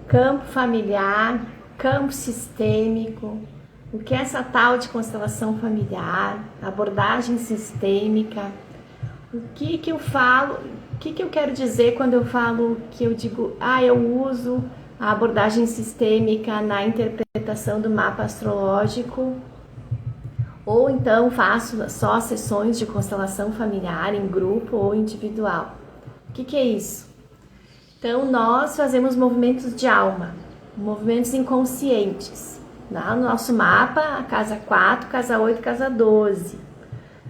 campo familiar, campo sistêmico, o que é essa tal de constelação familiar, abordagem sistêmica, o que eu falo, o que eu quero dizer quando eu falo que eu digo, eu uso a abordagem sistêmica na interpretação do mapa astrológico, ou então faço só sessões de constelação familiar em grupo ou individual. O que é isso? Então, nós fazemos movimentos de alma, movimentos inconscientes. No nosso mapa, a casa 4, casa 8, casa 12.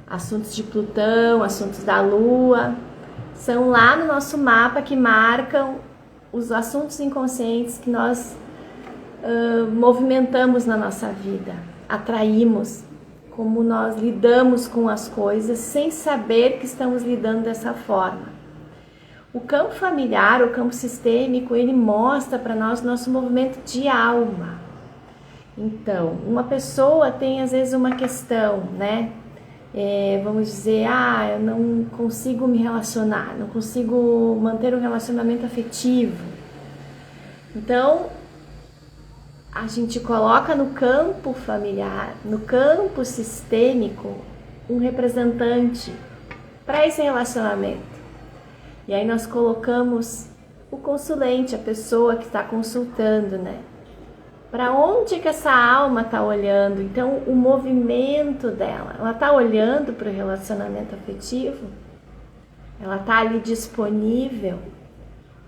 Assuntos de Plutão, assuntos da Lua, são lá no nosso mapa que marcam os assuntos inconscientes que nós movimentamos na nossa vida, atraímos, como nós lidamos com as coisas sem saber que estamos lidando dessa forma. O campo familiar, o campo sistêmico, ele mostra para nós o nosso movimento de alma. Então, uma pessoa tem às vezes uma questão, né? Vamos dizer, eu não consigo me relacionar, não consigo manter um relacionamento afetivo. Então, a gente coloca no campo familiar, no campo sistêmico, um representante para esse relacionamento. E aí nós colocamos o consulente, a pessoa que está consultando, né? Para onde que essa alma está olhando? Então, o movimento dela, ela está olhando para o relacionamento afetivo? Ela está ali disponível?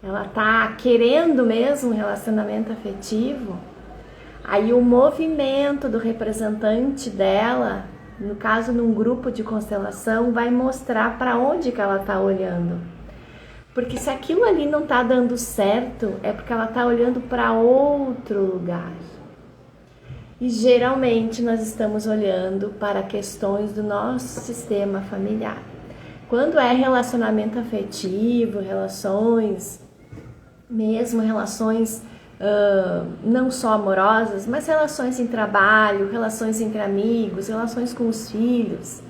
Ela está querendo mesmo um relacionamento afetivo? Aí o movimento do representante dela, no caso num grupo de constelação, vai mostrar para onde que ela está olhando. Porque se aquilo ali não está dando certo, é porque ela está olhando para outro lugar. E geralmente nós estamos olhando para questões do nosso sistema familiar. Quando é relacionamento afetivo, relações não só amorosas, mas relações em trabalho, relações entre amigos, relações com os filhos,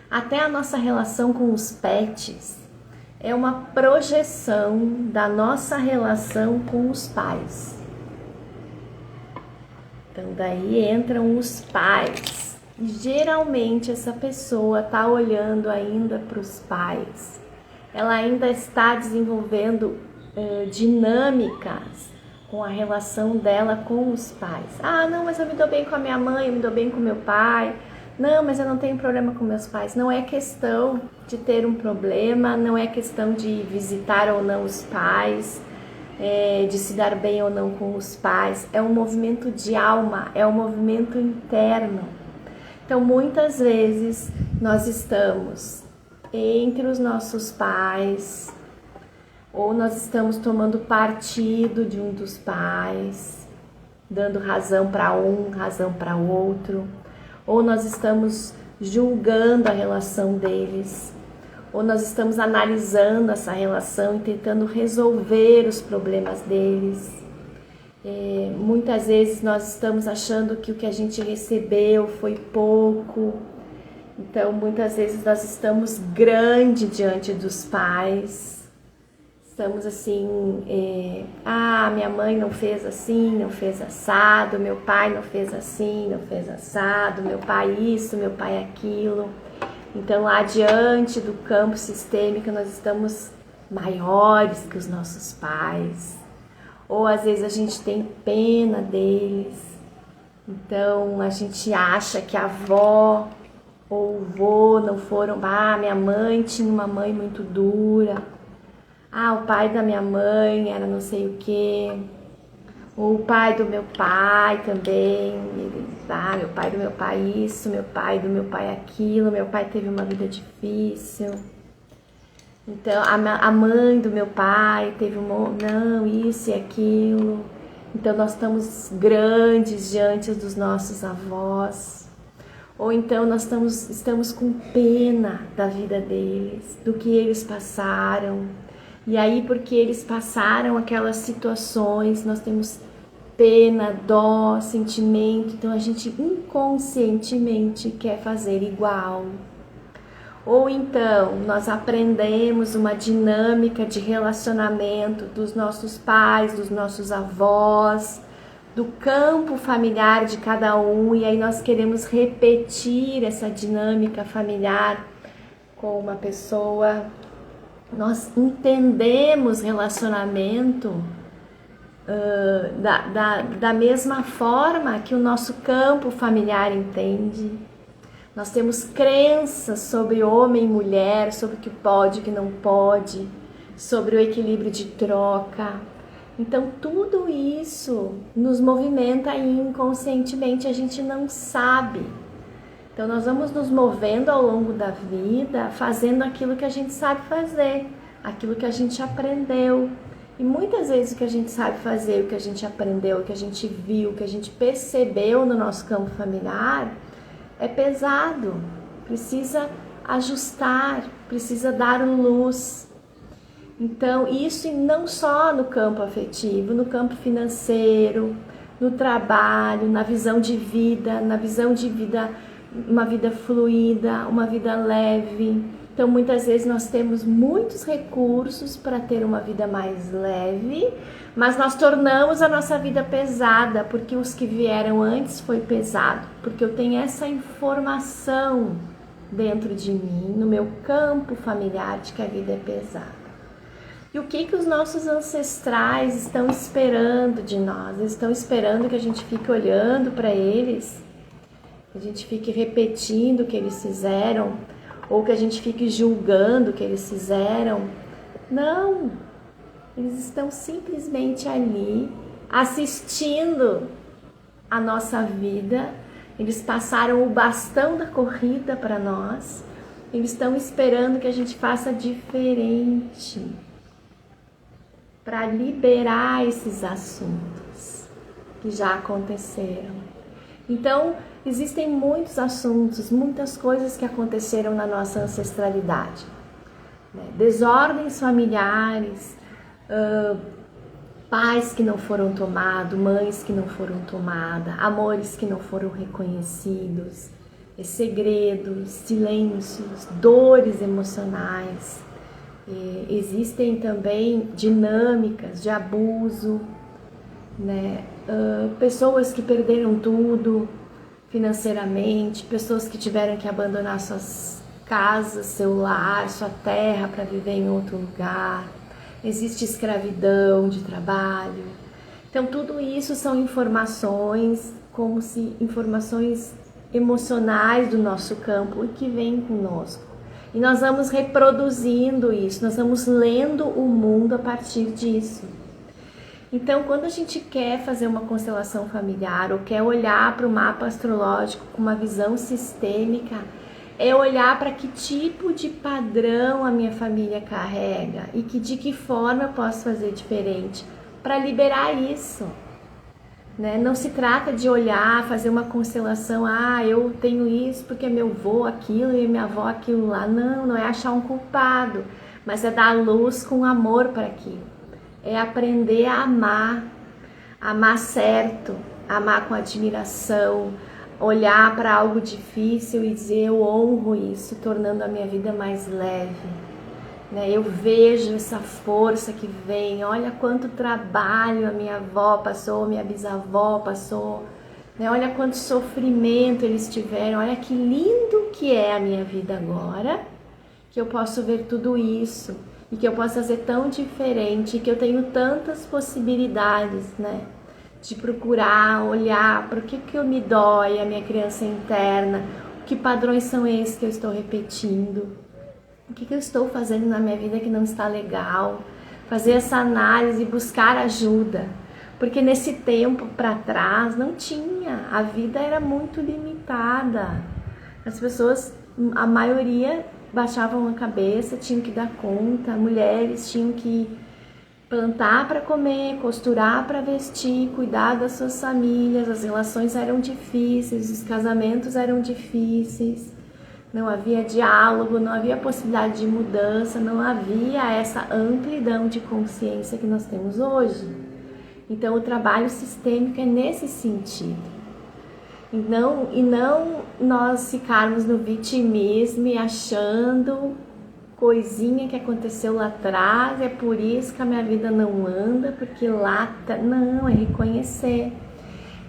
até a nossa relação com os pets. É uma projeção da nossa relação com os pais. Então, daí entram os pais. E geralmente essa pessoa está olhando ainda para os pais. Ela ainda está desenvolvendo dinâmicas com a relação dela com os pais. Não, mas eu me dou bem com a minha mãe, eu me dou bem com meu pai. Não, mas eu não tenho problema com meus pais. Não é questão de ter um problema, não é questão de visitar ou não os pais, de se dar bem ou não com os pais. É um movimento de alma, é um movimento interno. Então, muitas vezes, nós estamos entre os nossos pais, ou nós estamos tomando partido de um dos pais, dando razão para um, razão para outro. Ou nós estamos julgando a relação deles, ou nós estamos analisando essa relação e tentando resolver os problemas deles. Muitas vezes nós estamos achando que o que a gente recebeu foi pouco, então muitas vezes nós estamos grande diante dos pais. Estamos assim, minha mãe não fez assim, não fez assado, meu pai não fez assim, não fez assado, meu pai isso, meu pai aquilo. Então, lá diante do campo sistêmico, nós estamos maiores que os nossos pais. Ou às vezes a gente tem pena deles. Então, a gente acha que a avó ou o vô não foram... minha mãe tinha uma mãe muito dura. O pai da minha mãe era não sei o quê. Ou o pai do meu pai também. Meu pai do meu pai isso, meu pai do meu pai aquilo. Meu pai teve uma vida difícil. Então, a mãe do meu pai teve isso e aquilo. Então, nós estamos grandes diante dos nossos avós. Ou então, nós estamos com pena da vida deles, do que eles passaram. E aí, porque eles passaram aquelas situações, nós temos pena, dó, sentimento. Então, a gente inconscientemente quer fazer igual. Ou então nós aprendemos uma dinâmica de relacionamento dos nossos pais, dos nossos avós, do campo familiar de cada um, e aí nós queremos repetir essa dinâmica familiar com uma pessoa. Nós entendemos relacionamento da mesma forma que o nosso campo familiar entende. Nós temos crenças sobre homem e mulher, sobre o que pode e o que não pode, sobre o equilíbrio de troca. Então tudo isso nos movimenta inconscientemente, a gente não sabe. Então nós vamos nos movendo ao longo da vida, fazendo aquilo que a gente sabe fazer, aquilo que a gente aprendeu. E muitas vezes o que a gente sabe fazer, o que a gente aprendeu, o que a gente viu, o que a gente percebeu no nosso campo familiar é pesado, precisa ajustar, precisa dar luz. Então isso não só no campo afetivo, no campo financeiro, no trabalho, na visão de vida, uma vida fluida, uma vida leve. Então muitas vezes nós temos muitos recursos para ter uma vida mais leve, mas nós tornamos a nossa vida pesada, porque os que vieram antes foi pesado, porque eu tenho essa informação dentro de mim, no meu campo familiar, de que a vida é pesada. E o que os nossos ancestrais estão esperando de nós? Eles estão esperando que a gente fique olhando para eles, que a gente fique repetindo o que eles fizeram, ou que a gente fique julgando o que eles fizeram. Não, eles estão simplesmente ali, assistindo a nossa vida. Eles passaram o bastão da corrida para nós. Eles estão esperando que a gente faça diferente, para liberar esses assuntos que já aconteceram. Então, existem muitos assuntos, muitas coisas que aconteceram na nossa ancestralidade, né? Desordens familiares, pais que não foram tomados, mães que não foram tomadas, amores que não foram reconhecidos, segredos, silêncios, dores emocionais. Existem também dinâmicas de abuso, né? Pessoas que perderam tudo financeiramente, pessoas que tiveram que abandonar suas casas, seu lar, sua terra para viver em outro lugar. Existe escravidão de trabalho. Então tudo isso são informações, como se informações emocionais do nosso campo e que vêm conosco. E nós vamos reproduzindo isso, nós vamos lendo o mundo a partir disso. Então, quando a gente quer fazer uma constelação familiar ou quer olhar para o mapa astrológico com uma visão sistêmica, é olhar para que tipo de padrão a minha família carrega e de que forma eu posso fazer diferente para liberar isso. Né? Não se trata de olhar, fazer uma constelação, eu tenho isso porque meu avô aquilo e minha avó aquilo lá. Não, não é achar um culpado, mas é dar luz com amor para aquilo. É aprender a amar certo, amar com admiração, olhar para algo difícil e dizer eu honro isso, tornando a minha vida mais leve. Né? Eu vejo essa força que vem, olha quanto trabalho a minha avó passou, minha bisavó passou, né? Olha quanto sofrimento eles tiveram, olha que lindo que é a minha vida agora, que eu posso ver tudo isso e que eu posso fazer tão diferente, que eu tenho tantas possibilidades, né? De procurar, olhar para o que eu me dói, a minha criança interna, que padrões são esses que eu estou repetindo, o que eu estou fazendo na minha vida que não está legal, fazer essa análise e buscar ajuda, porque nesse tempo para trás não tinha, a vida era muito limitada, as pessoas, a maioria baixavam a cabeça, tinham que dar conta, mulheres tinham que plantar para comer, costurar para vestir, cuidar das suas famílias, as relações eram difíceis, os casamentos eram difíceis, não havia diálogo, não havia possibilidade de mudança, não havia essa amplidão de consciência que nós temos hoje. Então o trabalho sistêmico é nesse sentido. E não nós ficarmos no vitimismo e achando coisinha que aconteceu lá atrás, é por isso que a minha vida não anda, porque lá tá... Não, é reconhecer.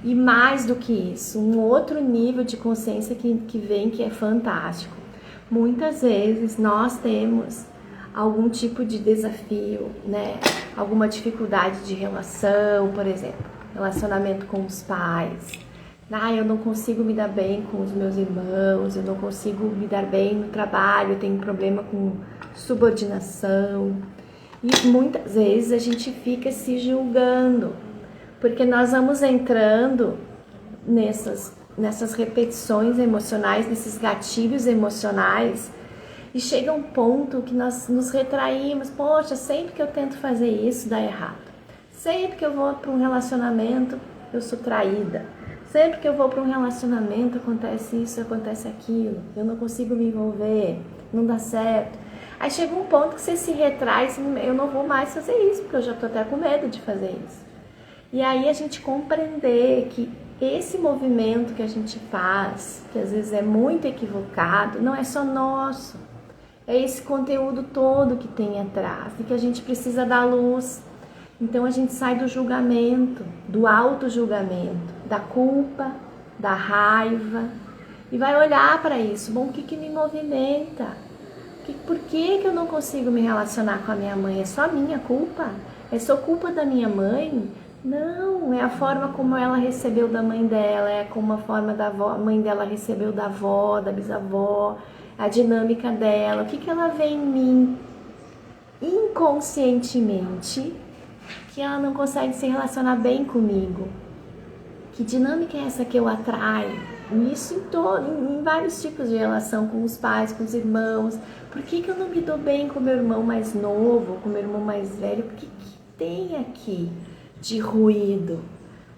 E mais do que isso, um outro nível de consciência que vem, que é fantástico. Muitas vezes nós temos algum tipo de desafio, né? Alguma dificuldade de relação, por exemplo, relacionamento com os pais. Eu não consigo me dar bem com os meus irmãos, eu não consigo me dar bem no trabalho, eu tenho problema com subordinação. E muitas vezes a gente fica se julgando, porque nós vamos entrando nessas repetições emocionais, nesses gatilhos emocionais, e chega um ponto que nós nos retraímos. Poxa, sempre que eu tento fazer isso, dá errado. Sempre que eu vou para um relacionamento, eu sou traída. Sempre que eu vou para um relacionamento, acontece isso, acontece aquilo. Eu não consigo me envolver, não dá certo. Aí chega um ponto que você se retrai, eu não vou mais fazer isso, porque eu já estou até com medo de fazer isso. E aí a gente compreender que esse movimento que a gente faz, que às vezes é muito equivocado, não é só nosso. É esse conteúdo todo que tem atrás e que a gente precisa dar luz. Então a gente sai do julgamento, do auto-julgamento, da culpa, da raiva e vai olhar para isso. Bom, o que me movimenta? Por que eu não consigo me relacionar com a minha mãe? É só minha culpa? É só culpa da minha mãe? Não, é a forma como ela recebeu da mãe dela, é como a forma da mãe dela recebeu da avó, da bisavó, a dinâmica dela, o que ela vê em mim inconscientemente que ela não consegue se relacionar bem comigo. Que dinâmica é essa que eu atraio? Isso em vários tipos de relação, com os pais, com os irmãos. Por que eu não me dou bem com meu irmão mais novo, com meu irmão mais velho? O que tem aqui de ruído?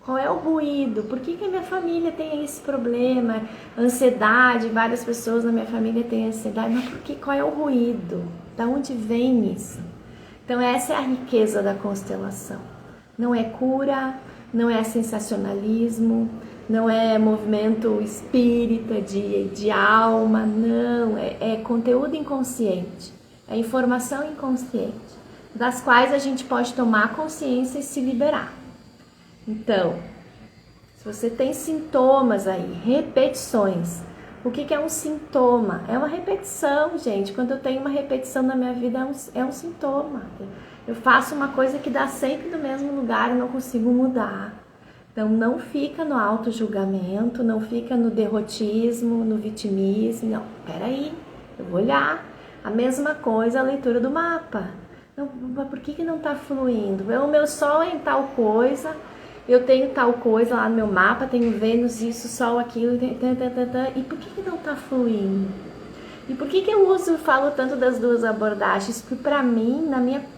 Qual é o ruído? Por que a minha família tem esse problema? Ansiedade, várias pessoas na minha família têm ansiedade. Mas qual é o ruído? Da onde vem isso? Então essa é a riqueza da constelação. Não é cura, não é sensacionalismo, não é movimento espírita de alma, não, é conteúdo inconsciente, é informação inconsciente, das quais a gente pode tomar consciência e se liberar. Então, se você tem sintomas aí, repetições, o que é um sintoma? É uma repetição, gente. Quando eu tenho uma repetição na minha vida, é um sintoma. Eu faço uma coisa que dá sempre no mesmo lugar e não consigo mudar. Então, não fica no auto-julgamento, não fica no derrotismo, no vitimismo. Não, peraí, eu vou olhar. A mesma coisa a leitura do mapa. Não, por que não está fluindo? O meu sol é em tal coisa, eu tenho tal coisa lá no meu mapa, tenho Vênus, isso, Sol, aquilo, e por que não está fluindo? E por que eu falo tanto das duas abordagens? Porque para mim,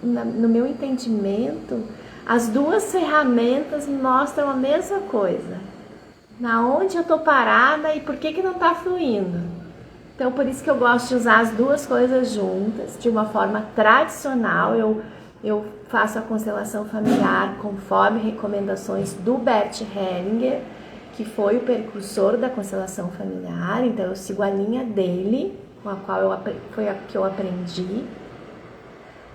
no meu entendimento, as duas ferramentas mostram a mesma coisa. Na onde eu estou parada e por que não está fluindo? Então, por isso que eu gosto de usar as duas coisas juntas, de uma forma tradicional. Eu faço a constelação familiar conforme recomendações do Bert Hellinger, que foi o precursor da constelação familiar. Então, eu sigo a linha dele, com a qual foi a que eu aprendi.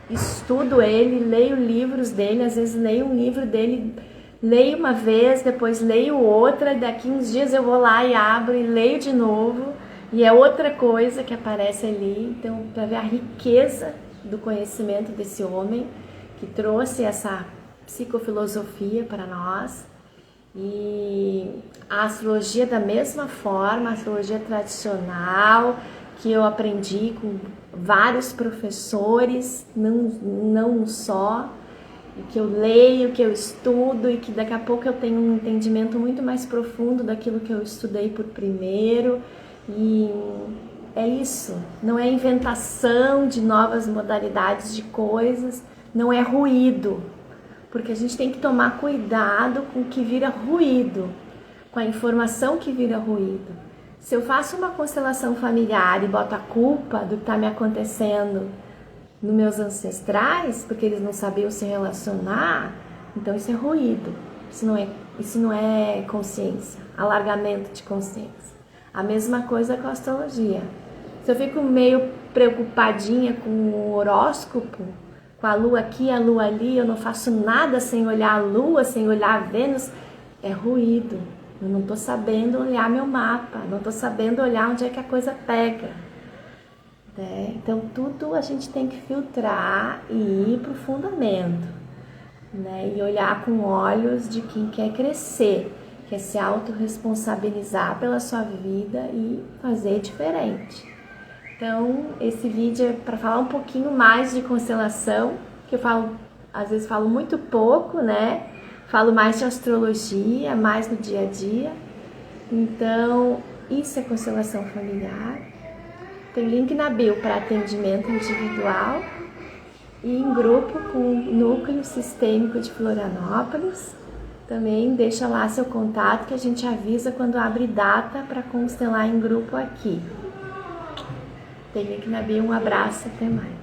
Estudo ele, leio livros dele, às vezes leio um livro dele, leio uma vez, depois leio outra, daqui uns dias eu vou lá e abro e leio de novo, e é outra coisa que aparece ali. Então, para ver a riqueza do conhecimento desse homem, que trouxe essa psicofilosofia para nós. E a astrologia da mesma forma, a astrologia tradicional, que eu aprendi com vários professores, não um só, e que eu leio, que eu estudo, e que daqui a pouco eu tenho um entendimento muito mais profundo daquilo que eu estudei por primeiro. E é isso, não é inventação de novas modalidades de coisas, não é ruído, porque a gente tem que tomar cuidado com o que vira ruído, com a informação que vira ruído. Se eu faço uma constelação familiar e boto a culpa do que está me acontecendo nos meus ancestrais, porque eles não sabiam se relacionar, então isso é ruído, isso não é Isso não é consciência, alargamento de consciência. A mesma coisa com a astrologia. Se eu fico meio preocupadinha com o horóscopo, com a lua aqui, a lua ali, eu não faço nada sem olhar a lua, sem olhar a Vênus, é ruído. Eu não estou sabendo olhar meu mapa, não estou sabendo olhar onde é que a coisa pega. Né? Então tudo a gente tem que filtrar e ir para o fundamento. Né? E olhar com olhos de quem quer crescer, quer se autorresponsabilizar pela sua vida e fazer diferente. Então, esse vídeo é para falar um pouquinho mais de constelação, que eu falo, às vezes falo muito pouco, né? Falo mais de astrologia, mais no dia a dia. Então, isso é constelação familiar. Tem link na bio para atendimento individual e em grupo com o Núcleo Sistêmico de Florianópolis. Também deixa lá seu contato que a gente avisa quando abre data para constelar em grupo aqui. Tem link na bio, um abraço, até mais.